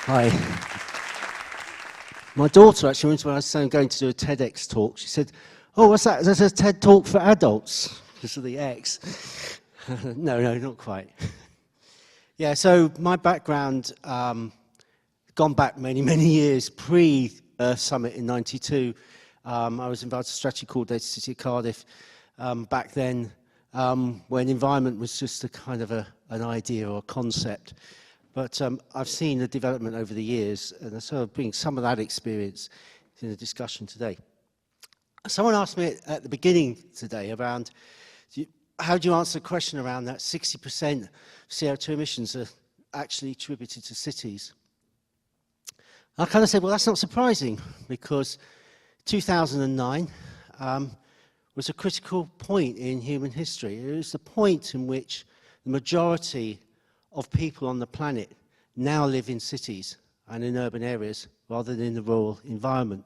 Hi. My daughter, actually, when I was saying going to do a TEDx talk, she said, "Oh, what's that? There's a TED talk for adults," because of the X. No, not quite. Yeah, so my background, gone back many, many years, pre-Earth Summit in '92. I was involved in a strategy called Data City of Cardiff back then, when environment was just a kind of an idea or a concept. But I've seen the development over the years, and I sort of bring some of that experience in the discussion today. Someone asked me at the beginning today around, how do you answer the question around that 60% CO2 emissions are actually attributed to cities? I kind of said, well, that's not surprising, because 2009 was a critical point in human history. It was the point in which the majority of people on the planet now live in cities and in urban areas rather than in the rural environment.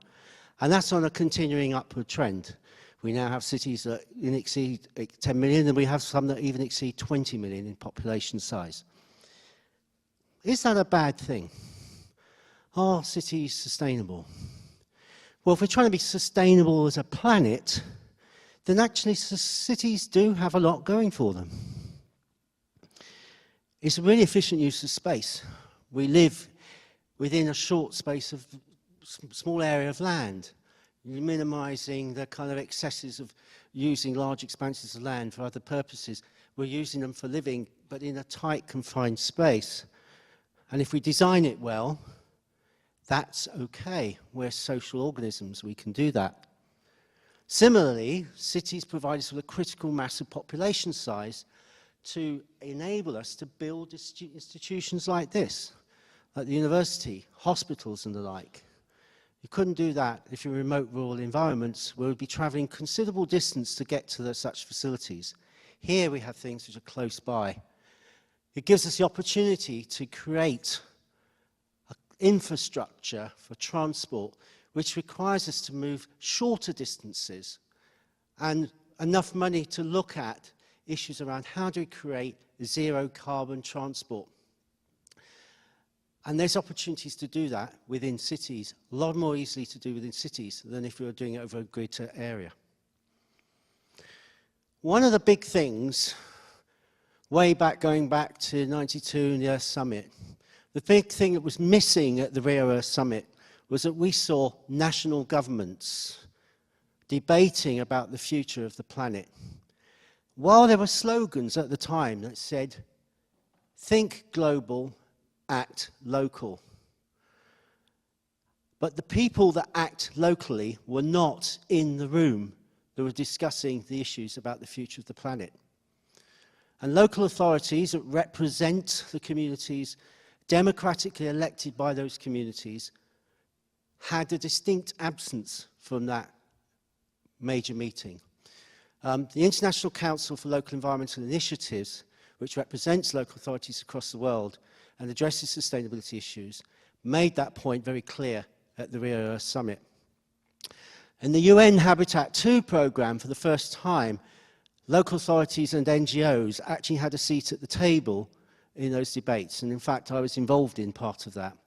And that's on a continuing upward trend. We now have cities that exceed 10 million, and we have some that even exceed 20 million in population size. Is that a bad thing? Are cities sustainable? Well, if we're trying to be sustainable as a planet, then actually cities do have a lot going for them. It's a really efficient use of space. We live within a short space of small area of land. You're minimizing the kind of excesses of using large expanses of land for other purposes. We're using them for living, but in a tight, confined space. And if we design it well, that's okay. We're social organisms, we can do that. Similarly, cities provide us with a critical mass of population size to enable us to build institutions like this, like the university, hospitals and the like. You couldn't do that if you're in remote rural environments where we'd be travelling considerable distance to get to such facilities. Here we have things which are close by. It gives us the opportunity to create an infrastructure for transport which requires us to move shorter distances and enough money to look at issues around how do we create zero carbon transport. And there's opportunities to do that within cities, a lot more easily to do within cities than if we were doing it over a greater area. One of the big things, going back to '92 and the Earth Summit, the big thing that was missing at the Rio Earth Summit was that we saw national governments debating about the future of the planet. While there were slogans at the time that said, think global, act local. But the people that act locally were not in the room that were discussing the issues about the future of the planet. And local authorities that represent the communities, democratically elected by those communities, had a distinct absence from that major meeting. The International Council for Local Environmental Initiatives, which represents local authorities across the world and addresses sustainability issues, made that point very clear at the Rio Earth Summit. In the UN Habitat 2 programme, for the first time, local authorities and NGOs actually had a seat at the table in those debates, and in fact I was involved in part of that.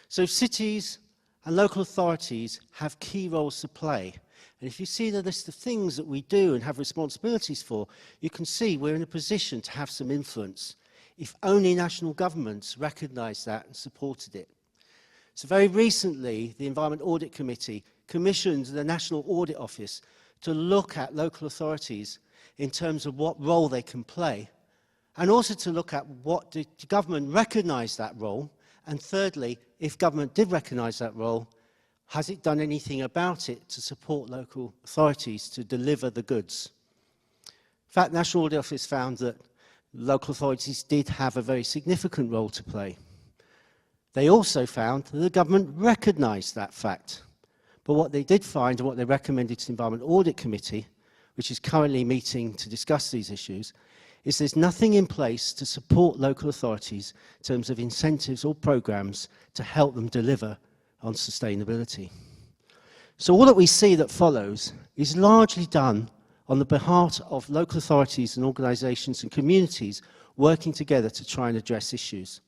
So cities and local authorities have key roles to play. And if you see the list of things that we do and have responsibilities for, you can see we're in a position to have some influence, if only national governments recognised that and supported it. So very recently, the Environment Audit Committee commissioned the National Audit Office to look at local authorities in terms of what role they can play, and also to look at what did government recognise that role, and thirdly, if government did recognise that role, has it done anything about it to support local authorities to deliver the goods? In fact, the National Audit Office found that local authorities did have a very significant role to play. They also found that the government recognised that fact. But what they did find, and what they recommended to the Environment Audit Committee, which is currently meeting to discuss these issues, is there's nothing in place to support local authorities in terms of incentives or programmes to help them deliver on sustainability. So all that we see that follows is largely done on the behalf of local authorities and organisations and communities working together to try and address issues.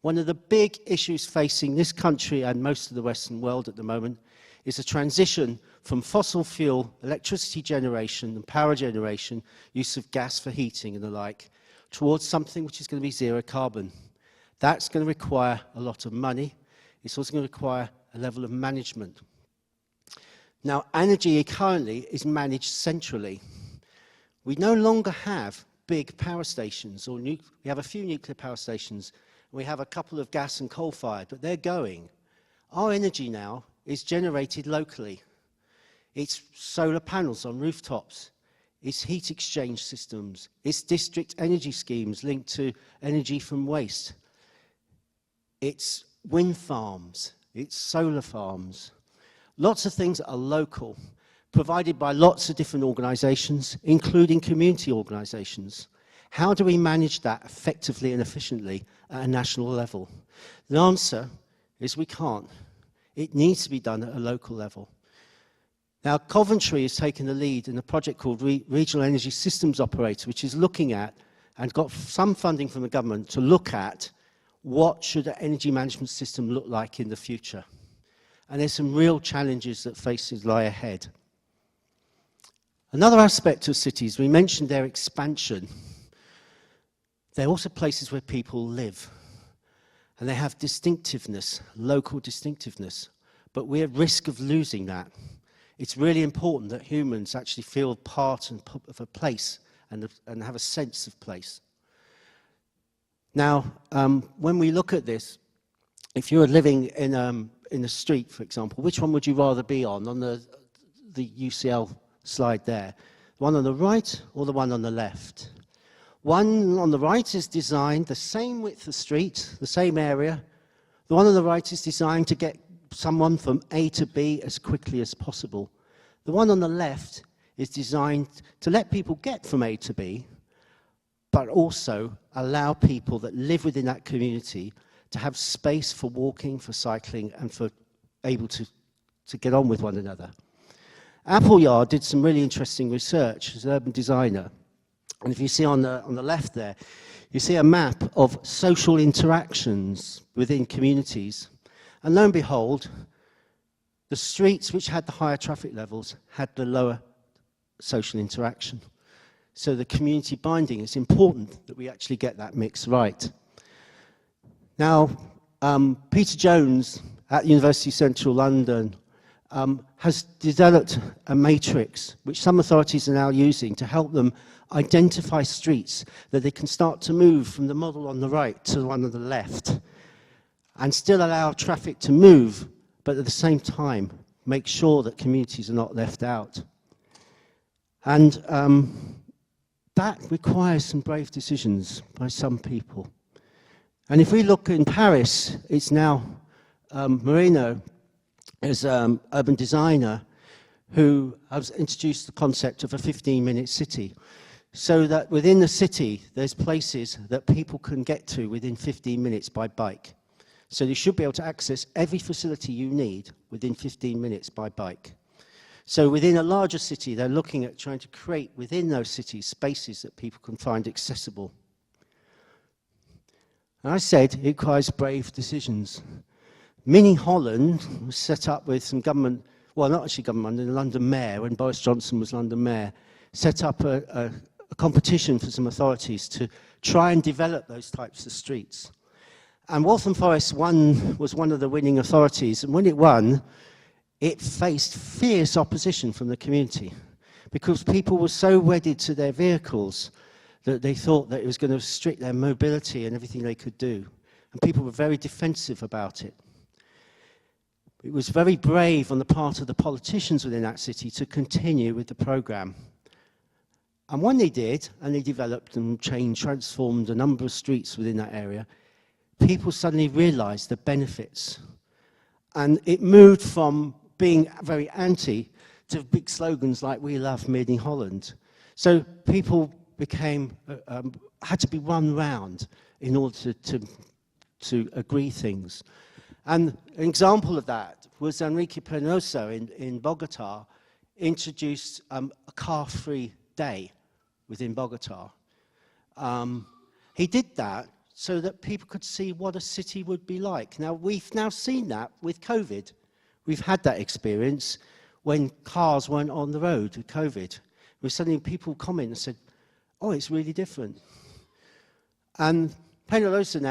One of the big issues facing this country and most of the Western world at the moment is a transition from fossil fuel electricity generation and power generation, use of gas for heating and the like, towards something which is going to be zero carbon. That's going to require a lot of money. It's also going to require a level of management. Now, energy currently is managed centrally. We no longer have big power stations, or we have a few nuclear power stations. We have a couple of gas and coal-fired, but they're going. Our energy now is generated locally. It's solar panels on rooftops. It's heat exchange systems. It's district energy schemes linked to energy from waste. It's wind farms. It's solar farms. Lots of things that are local, provided by lots of different organisations, including community organisations. How do we manage that effectively and efficiently at a national level? The answer is we can't. It needs to be done at a local level. Now, Coventry has taken the lead in a project called Regional Energy Systems Operator, which is looking at, and got some funding from the government to look at, what should an energy management system look like in the future. And there's some real challenges that lie ahead. Another aspect of cities, we mentioned their expansion. They're also places where people live. And they have distinctiveness, local distinctiveness. But we're at risk of losing that. It's really important that humans actually feel part of a place and have a sense of place. Now, when we look at this, if you were living in a street, for example, which one would you rather be on the UCL slide there? The one on the right or the one on the left? One on the right is designed the same width of street, the same area. The one on the right is designed to get someone from A to B as quickly as possible. The one on the left is designed to let people get from A to B, but also allow people that live within that community to have space for walking, for cycling, and for able to get on with one another. Appleyard did some really interesting research as an urban designer. And if you see on the left there, you see a map of social interactions within communities. And lo and behold, the streets which had the higher traffic levels had the lower social interaction. So the community binding, it's important that we actually get that mix right. Now, Peter Jones at University Central London has developed a matrix which some authorities are now using to help them identify streets that they can start to move from the model on the right to the one on the left and still allow traffic to move, but at the same time make sure that communities are not left out. And that requires some brave decisions by some people. And if we look in Paris, it's now Marino is an urban designer who has introduced the concept of a 15-minute city, so that within the city there's places that people can get to within 15 minutes by bike. So you should be able to access every facility you need within 15 minutes by bike. So within a larger city, they're looking at trying to create within those cities spaces that people can find accessible. And I said it requires brave decisions. Mini Holland was set up with some government, well, not actually government, the London Mayor, when Boris Johnson was London Mayor, set up a competition for some authorities to try and develop those types of streets. And Waltham Forest was one of the winning authorities, and when it won, it faced fierce opposition from the community because people were so wedded to their vehicles that they thought that it was going to restrict their mobility and everything they could do. And people were very defensive about it. It was very brave on the part of the politicians within that city to continue with the programme. And when they did, and they developed and changed, transformed a number of streets within that area, people suddenly realised the benefits. And it moved from being very anti to big slogans like "We love Made in Holland." So people became, had to be run round in order to agree things. And an example of that was Enrique Penoso in Bogota introduced a car-free day within Bogota. He did that so that people could see what a city would be like. Now, we've now seen that with COVID. We've had that experience when cars weren't on the road with COVID. Where suddenly people comment and said, oh, it's really different. And Peñalosa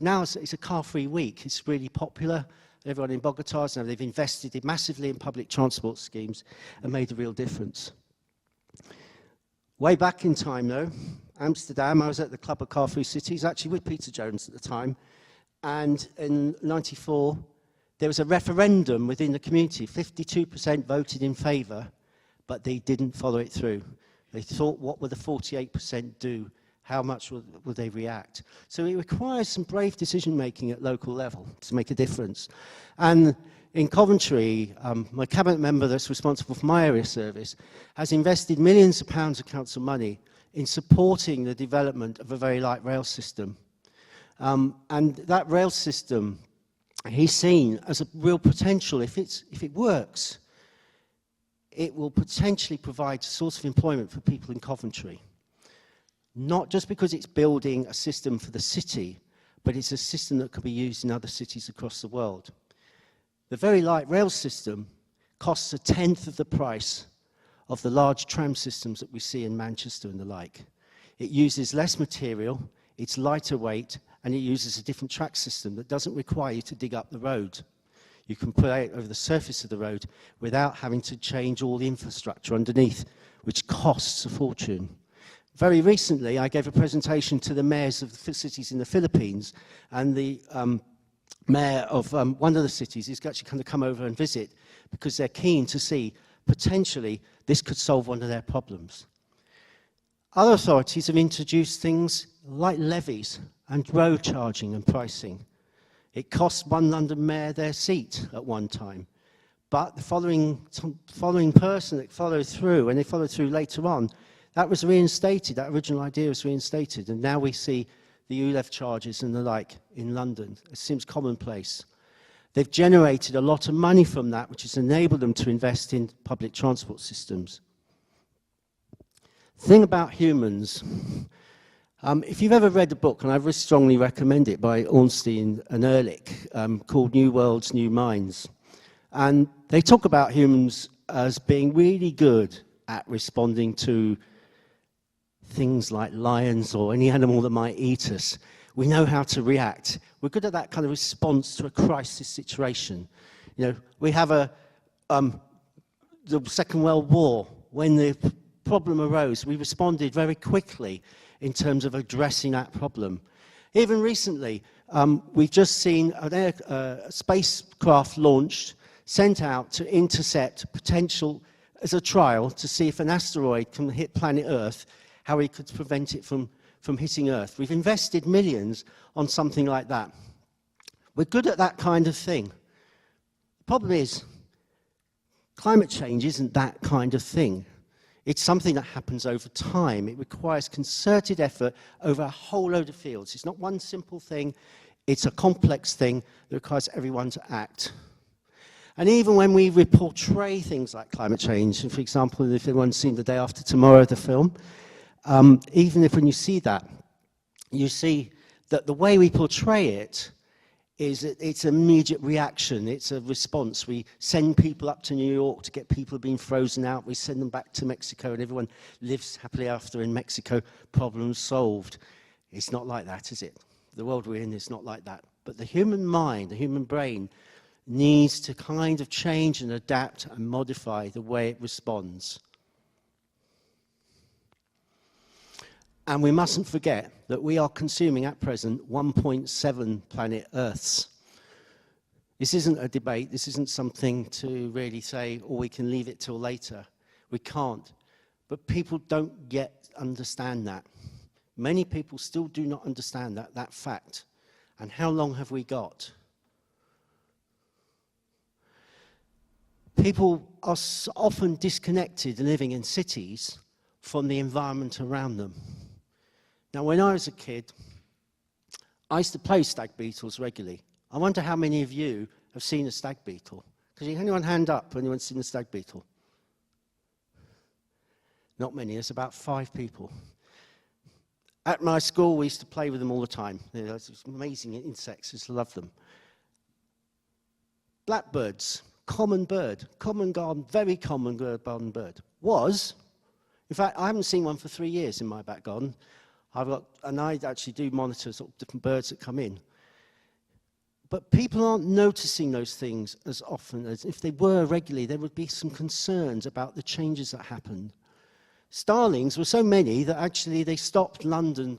now it's a car-free week. It's really popular. Everyone in Bogota, now they've invested massively in public transport schemes and made a real difference. Way back in time, though, Amsterdam, I was at the Club of Car-Free Cities, actually with Peter Jones at the time, and in '94, there was a referendum within the community. 52% voted in favour, but they didn't follow it through. They thought, what would the 48% do? How much will they react? So it requires some brave decision-making at local level to make a difference. And in Coventry, my cabinet member that's responsible for my area service has invested millions of pounds of council money in supporting the development of a very light rail system. And that rail system, he's seen as a real potential. If it works, it will potentially provide a source of employment for people in Coventry. Not just because it's building a system for the city, but it's a system that could be used in other cities across the world. The very light rail system costs a tenth of the price of the large tram systems that we see in Manchester and the like. It uses less material, it's lighter weight, and it uses a different track system that doesn't require you to dig up the road. You can put it over the surface of the road without having to change all the infrastructure underneath, which costs a fortune. Very recently, I gave a presentation to the mayors of the cities in the Philippines, and the mayor of one of the cities is actually going to come over and visit because they're keen to see potentially this could solve one of their problems. Other authorities have introduced things like levies and road charging and pricing. It cost one London mayor their seat at one time, but the following person that followed through, and they followed through later on, that was reinstated, that original idea was reinstated, and now we see the ULEV charges and the like in London. It seems commonplace. They've generated a lot of money from that, which has enabled them to invest in public transport systems. The thing about humans, if you've ever read a book, and I very strongly recommend it, by Ornstein and Ehrlich, called New Worlds, New Minds, and they talk about humans as being really good at responding to things like lions or any animal that might eat us. We know how to react. We're good at that kind of response to a crisis situation. You know, we have the Second World War. When the problem arose, we responded very quickly in terms of addressing that problem. Even recently, we've just seen a spacecraft launched, sent out to intercept potential, as a trial, to see if an asteroid can hit planet Earth, how we could prevent it from hitting Earth. We've invested millions on something like that. We're good at that kind of thing. The problem is, climate change isn't that kind of thing. It's something that happens over time. It requires concerted effort over a whole load of fields. It's not one simple thing. It's a complex thing that requires everyone to act. And even when we portray things like climate change, and for example, if anyone's seen The Day After Tomorrow, the film, even if when you see that, you see that the way we portray it is it's an immediate reaction, it's a response. We send people up to New York to get people being frozen out, we send them back to Mexico, and everyone lives happily after in Mexico, problems solved. It's not like that, is it? The world we're in is not like that. But the human mind, the human brain, needs to kind of change and adapt and modify the way it responds. And we mustn't forget that we are consuming at present 1.7 planet Earths. This isn't a debate, this isn't something to really say, oh, we can leave it till later. We can't. But people don't yet understand that. Many people still do not understand that fact. And how long have we got? People are often disconnected living in cities from the environment around them. Now, when I was a kid, I used to play stag beetles regularly. I wonder how many of you have seen a stag beetle. Could anyone hand up when anyone's seen a stag beetle? Not many, it's about 5 people. At my school, we used to play with them all the time. You know, it's amazing insects, I just love them. Blackbirds, common bird, common garden, very common garden bird. In fact, I haven't seen one for 3 years in my back garden. And I actually do monitor sort of different birds that come in. But people aren't noticing those things as often as if they were regularly, there would be some concerns about the changes that happened. Starlings were so many that actually they stopped London,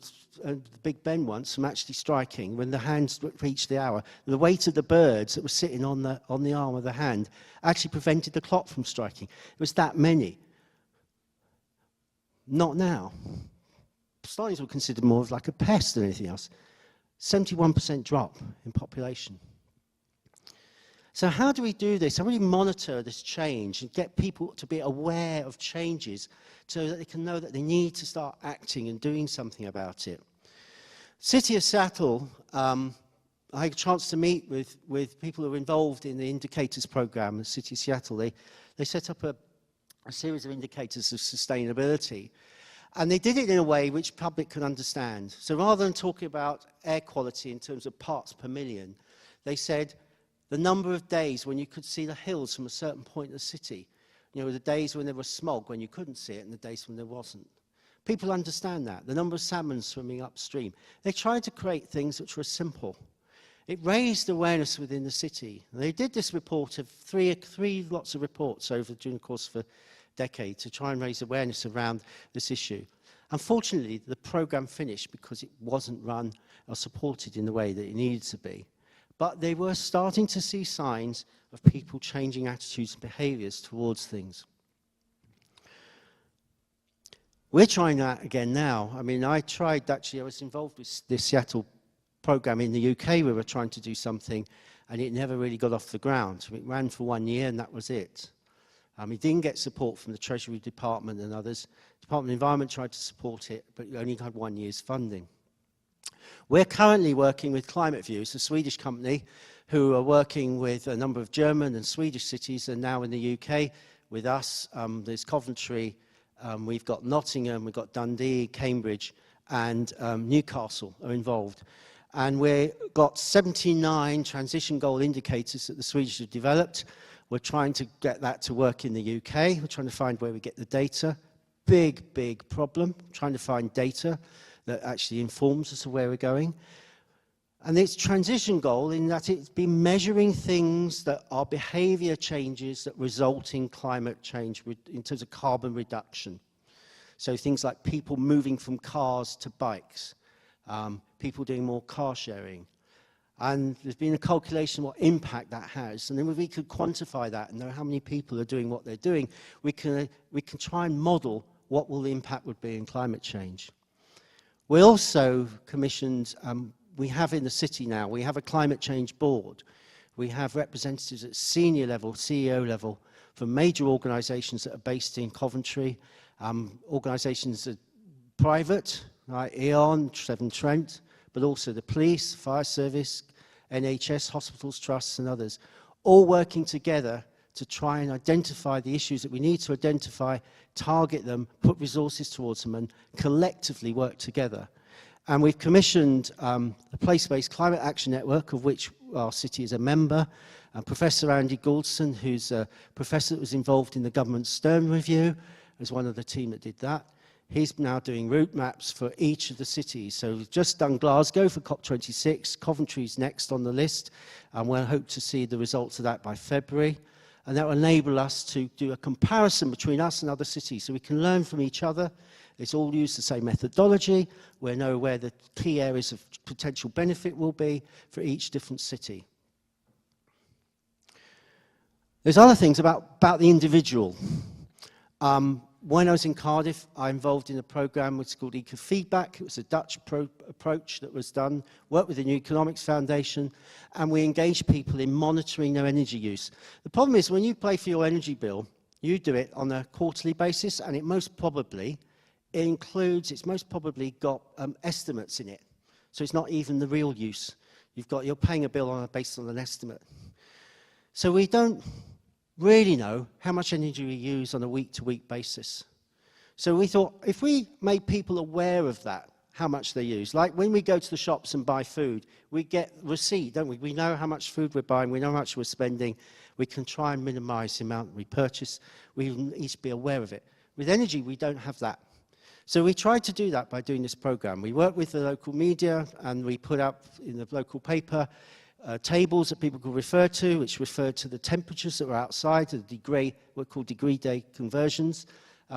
Big Ben once, from actually striking when the hands reached the hour. The weight of the birds that were sitting on the arm of the hand actually prevented the clock from striking. It was that many. Not now. Starlings were considered more of like a pest than anything else. 71% drop in population. So how do we do this? How do we monitor this change and get people to be aware of changes so that they can know that they need to start acting and doing something about it? City of Seattle, I had a chance to meet with people who are involved in the indicators program in the City of Seattle. They set up a series of indicators of sustainability. And they did it in a way which public can understand. So rather than talking about air quality in terms of parts per million, they said the number of days when you could see the hills from a certain point in the city. You know, the days when there was smog, when you couldn't see it, and the days when there wasn't. People understand that. The number of salmon swimming upstream. They tried to create things which were simple. It raised awareness within the city. And they did this report of three lots of reports during the course of a decade to try and raise awareness around this issue. Unfortunately, the program finished because it wasn't run or supported in the way that it needed to be. But they were starting to see signs of people changing attitudes and behaviours towards things. We're trying that again now. I mean, I was involved with the Seattle program in the UK. We were trying to do something, and it never really got off the ground. It ran for 1 year, and that was it. It didn't get support from the Treasury Department and others. Department of Environment tried to support it, but it only had 1 year's funding. We're currently working with Climate Views, a Swedish company, who are working with a number of German and Swedish cities, and now in the UK with us. There's Coventry, we've got Nottingham, we've got Dundee, Cambridge, and Newcastle are involved. And we've got 79 transition goal indicators that the Swedish have developed. We're trying to get that to work in the UK. We're trying to find where we get the data. Big problem, trying to find data that actually informs us of where we're going. And it's transition goal in that it's been measuring things that are behavior changes that result in climate change in terms of carbon reduction. So things like people moving from cars to bikes, people doing more car sharing. And there's been a calculation what impact that has. And then if we could quantify that and know how many people are doing what they're doing, we can try and model what will the impact would be in climate change. We also commissioned, we have in the city now, we have a climate change board. We have representatives at senior level, CEO level, from major organisations that are based in Coventry, organisations that are private, like E.ON, Severn Trent, but also the police, fire service, NHS, hospitals, trusts, and others, all working together to try and identify the issues that we need to identify, target them, put resources towards them, and collectively work together. And we've commissioned a place-based climate action network, of which our city is a member. Professor Andy Gouldson, who's a professor that was involved in the government Stern Review, is one of the team that did that. He's now doing route maps for each of the cities. So we've just done Glasgow for COP26. Coventry's next on the list, and we'll hope to see the results of that by February. And that will enable us to do a comparison between us and other cities, so we can learn from each other. It's all used the same methodology. We know where the key areas of potential benefit will be for each different city. There's other things about the individual. When I was in Cardiff, I involved in a program which is called Eco-Feedback. It was a Dutch approach that was done, worked with the New Economics Foundation, and we engaged people in monitoring their energy use. The problem is when you pay for your energy bill, you do it on a quarterly basis, and it's most probably got estimates in it. So it's not even the real use. You're paying a bill based on an estimate. So we don't really know how much energy we use on a week-to-week basis. So we thought, if we made people aware of that, how much they use. Like when we go to the shops and buy food, we get receipt, don't we? We know how much food we're buying, we know how much we're spending. We can try and minimize the amount we purchase. We need to be aware of it. With energy, we don't have that. So we tried to do that by doing this program. We worked with the local media, and we put up in the local paper tables that people could refer to, which referred to the temperatures that were outside, the degree, what are called degree day conversions.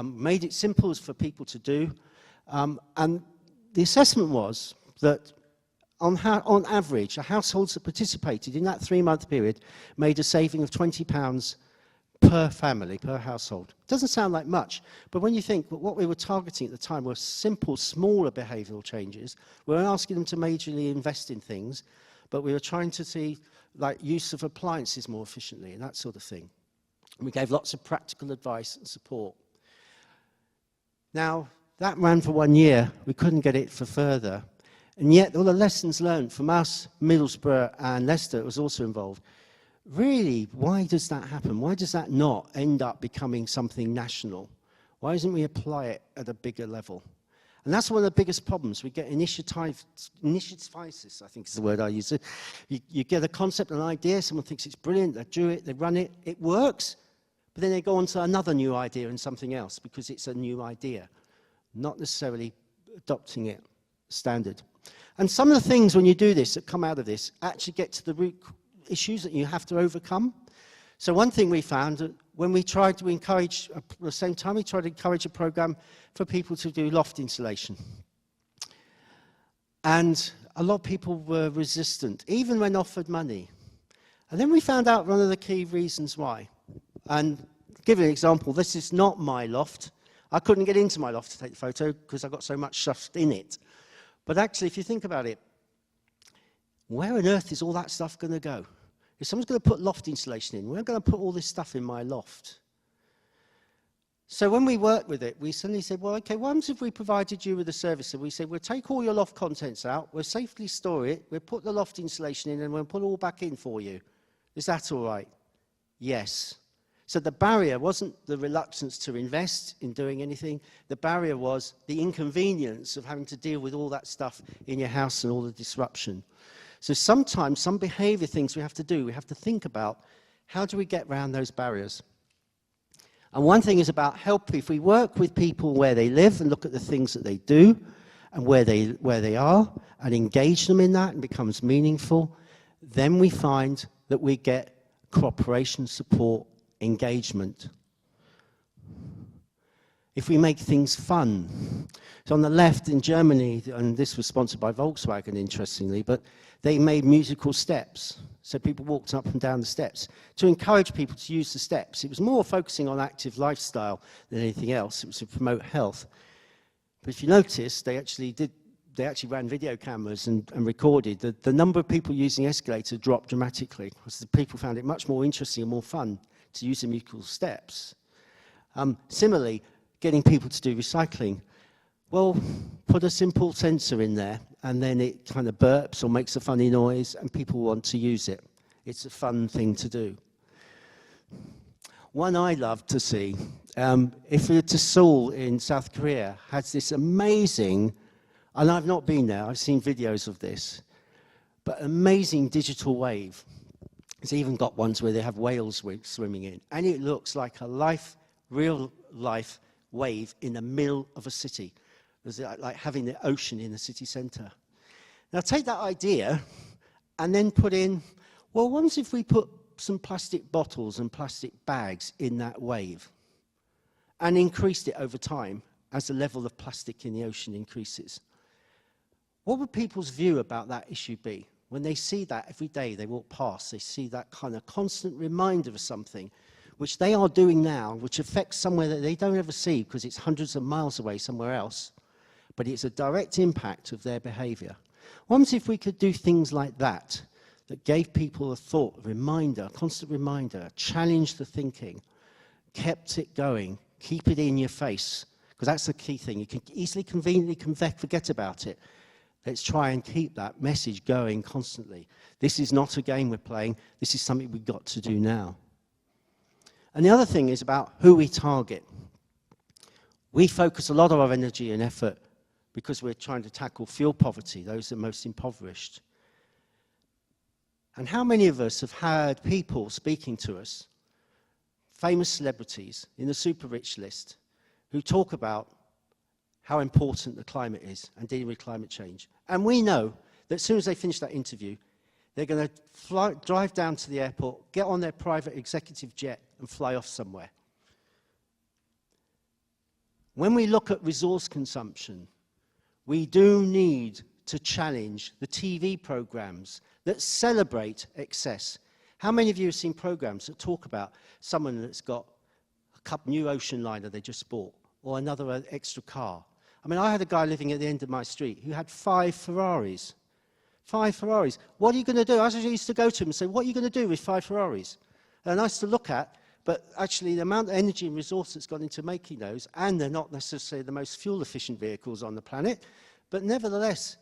Made it simple for people to do. And the assessment was that on average, the households that participated in that 3-month period made a saving of £20 per family, per household. Doesn't sound like much, but when you think that what we were targeting at the time were simple, smaller behavioural changes, we weren't asking them to majorly invest in things, but we were trying to see like use of appliances more efficiently and that sort of thing. And we gave lots of practical advice and support. Now, that ran for 1 year. We couldn't get it for further. And yet, all the lessons learned from us, Middlesbrough and Leicester was also involved. Really, why does that happen? Why does that not end up becoming something national? Why doesn't we apply it at a bigger level? And that's one of the biggest problems. We get initiativitis, I think is the word I use. You get a concept, an idea, someone thinks it's brilliant, they do it, they run it, it works, but then they go on to another new idea and something else because it's a new idea, not necessarily adopting it standard. And some of the things when you do this that come out of this actually get to the root issues that you have to overcome. So one thing we found when we tried to encourage, at the same time we tried to encourage a program for people to do loft insulation. And a lot of people were resistant, even when offered money. And then we found out one of the key reasons why. And to give you an example, this is not my loft. I couldn't get into my loft to take the photo because I got so much stuff in it. But actually, if you think about it, where on earth is all that stuff going to go? If someone's going to put loft insulation in, we're going to put all this stuff in my loft. So when we worked with it, we suddenly said, well, okay, what happens if we provided you with a service? And we said, we'll take all your loft contents out, we'll safely store it, we'll put the loft insulation in, and we'll put it all back in for you. Is that all right? Yes. So the barrier wasn't the reluctance to invest in doing anything. The barrier was the inconvenience of having to deal with all that stuff in your house and all the disruption. So sometimes some behavior things we have to do, we have to think about how do we get around those barriers. And one thing is about help. If we work with people where they live and look at the things that they do and where they are and engage them in that and becomes meaningful, then we find that we get cooperation, support, engagement. If we make things fun. So on the left in Germany, and this was sponsored by Volkswagen, interestingly, but they made musical steps. So people walked up and down the steps to encourage people to use the steps. It was more focusing on active lifestyle than anything else. It was to promote health. But if you notice, they actually ran video cameras and recorded. The number of people using escalators dropped dramatically because the people found it much more interesting and more fun to use the musical steps. Similarly, getting people to do recycling. Well, put a simple sensor in there, and then it kind of burps or makes a funny noise, and people want to use it. It's a fun thing to do. One I love to see, if we were to Seoul in South Korea, has this amazing, and I've not been there, I've seen videos of this, but amazing digital wave. It's even got ones where they have whales swimming in, and it looks like a real life wave in the middle of a city. It's like having the ocean in the city centre. Now take that idea and then put in, well, what if we put some plastic bottles and plastic bags in that wave and increased it over time as the level of plastic in the ocean increases? What would people's view about that issue be? When they see that every day they walk past, they see that kind of constant reminder of something which they are doing now, which affects somewhere that they don't ever see because it's hundreds of miles away somewhere else, but it's a direct impact of their behavior. What if we could do things like that, that gave people a thought, a reminder, a constant reminder, challenge the thinking, kept it going, keep it in your face, because that's the key thing. You can easily, conveniently forget about it. Let's try and keep that message going constantly. This is not a game we're playing. This is something we've got to do now. And the other thing is about who we target. We focus a lot of our energy and effort because we're trying to tackle fuel poverty, those that are most impoverished. And how many of us have had people speaking to us, famous celebrities in the super rich list, who talk about how important the climate is and dealing with climate change? And we know that as soon as they finish that interview, they're going to drive down to the airport, get on their private executive jet and fly off somewhere. When we look at resource consumption, we do need to challenge the TV programs that celebrate excess. How many of you have seen programs that talk about someone that's got a new ocean liner they just bought, or another extra car? I mean, I had a guy living at the end of my street who had 5 Ferraris. 5 Ferraris. What are you going to do? I used to go to him and say, what are you going to do with 5 Ferraris? They're nice to look at, but actually the amount of energy and resource that's gone into making those, and they're not necessarily the most fuel-efficient vehicles on the planet, but nevertheless,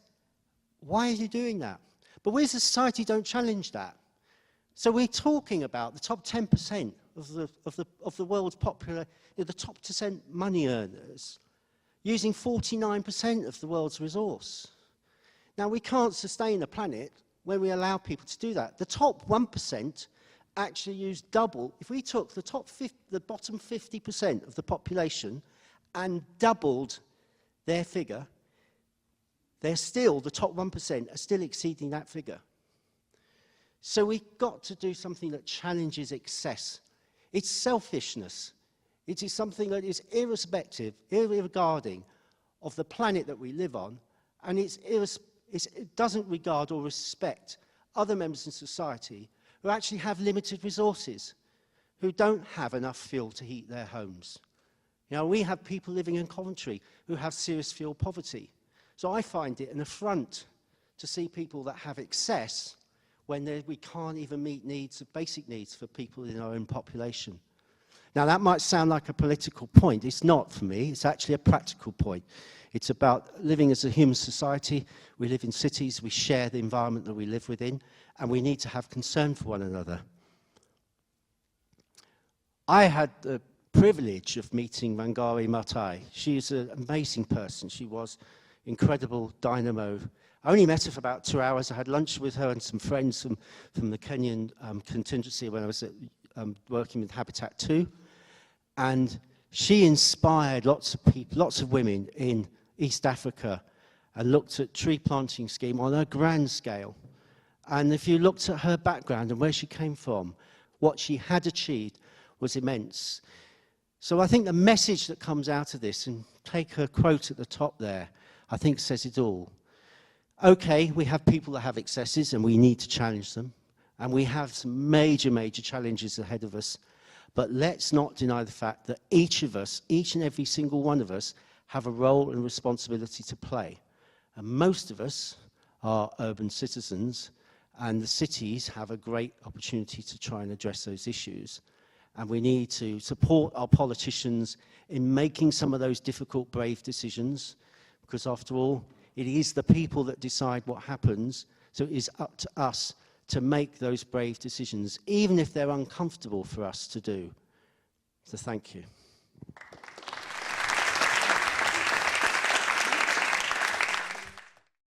why are you doing that? But we as a society don't challenge that. So we're talking about the top 10% of the world's the top 10% money earners, using 49% of the world's resource. Now, we can't sustain a planet where we allow people to do that. The top 1% actually use double. If we took the bottom 50% of the population and doubled their figure, they're still, the top 1% are still exceeding that figure. So we've got to do something that challenges excess. It's selfishness. It is something that is irrespective, irregarding of the planet that we live on, and it doesn't regard or respect other members in society who actually have limited resources, who don't have enough fuel to heat their homes. You know, we have people living in Coventry who have serious fuel poverty. So I find it an affront to see people that have excess when we can't even meet basic needs for people in our own population. Now, that might sound like a political point. It's not for me. It's actually a practical point. It's about living as a human society. We live in cities. We share the environment that we live within, and we need to have concern for one another. I had the privilege of meeting Wangari Maathai. She's an amazing person. She was incredible dynamo. I only met her for about 2 hours. I had lunch with her and some friends from the Kenyan contingency when I was working with Habitat 2. And she inspired lots of people, lots of women in East Africa, and looked at tree planting scheme on a grand scale. And if you looked at her background and where she came from, what she had achieved was immense. So I think the message that comes out of this, and take her quote at the top there, I think says it all. Okay, we have people that have excesses and we need to challenge them. And we have some major, major challenges ahead of us. But let's not deny the fact that each of us, each and every single one of us, have a role and responsibility to play. And most of us are urban citizens, and the cities have a great opportunity to try and address those issues. And we need to support our politicians in making some of those difficult, brave decisions, because after all, it is the people that decide what happens, so it is up to us to make those brave decisions, even if they're uncomfortable for us to do. So thank you.